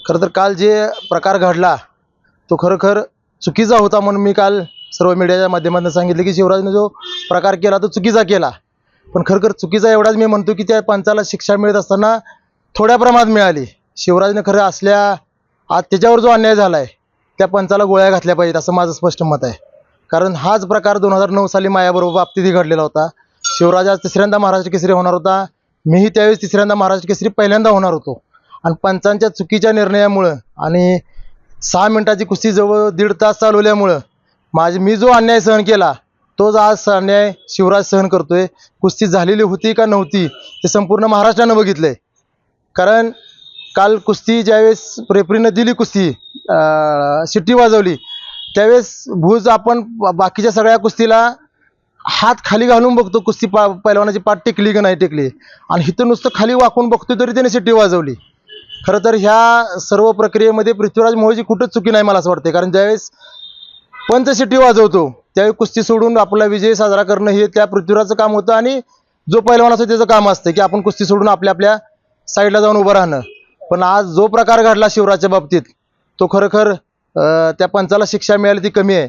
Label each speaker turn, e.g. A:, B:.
A: खरं तर काल जे प्रकार घडला तो खरोखर चुकीचा होता म्हणून मी काल सर्व मीडियाच्या माध्यमातून सांगितलं की शिवराजने जो प्रकार केला तो चुकीचा केला. पण खरोखर चुकीचा एवढाच मी म्हणतो की त्या पंचाला शिक्षा मिळत असताना थोड्या प्रमाणात मिळाली. शिवराजने खरं असल्या आज त्याच्यावर जो अन्याय झाला आहे त्या पंचाला गोळ्या घातल्या पाहिजेत असं माझं स्पष्ट मत आहे. कारण हाच प्रकार 2009 साली माझ्याबरोबर बाबतीतही घडलेला होता. शिवराज आज तिसऱ्यांदा महाराष्ट्र केसरी होणार होता. मीही त्यावेळेस तिसऱ्यांदा महाराष्ट्र केसरी पहिल्यांदा होणार होतो. आणि पंचांच्या चुकीच्या निर्णयामुळं आणि 6 मिनिटाची कुस्ती जवळ 1.5 तास चालवल्यामुळं मी जो अन्याय सहन केला तोच आज अन्याय शिवराज सहन करतोय. कुस्ती झालेली होती का नव्हती हे संपूर्ण महाराष्ट्रानं बघितलंय. कारण काल कुस्ती ज्यावेळेस रेफरीनं दिली कुस्ती शिट्टी वाजवली त्यावेळेस भूज आपण बाकीच्या सगळ्या कुस्तीला हात खाली घालून बघतो कुस्ती पहिलवानाची पाठ टेकली की नाही टेकली आणि इथं नुसतं खाली वाकून बघतोय तरी त्याने शिट्टी वाजवली. खरं तर ह्या सर्व प्रक्रियेमध्ये पृथ्वीराज मोहोळची कुठंच चुकी नाही मला असं वाटते. कारण ज्यावेळेस पंच शिट्टी वाजवतो त्यावेळी कुस्ती सोडून आपला विजय साजरा करणं हे त्या पृथ्वीराजचं काम होतं आणि जो पहिलवान असतो त्याचं काम असतं की आपण कुस्ती सोडून आपल्या साईडला जाऊन उभं राहणं. पण आज जो प्रकार घडला शिवराजच्या बाबतीत तो खरोखर त्या पंचाला शिक्षा मिळाली ती कमी आहे.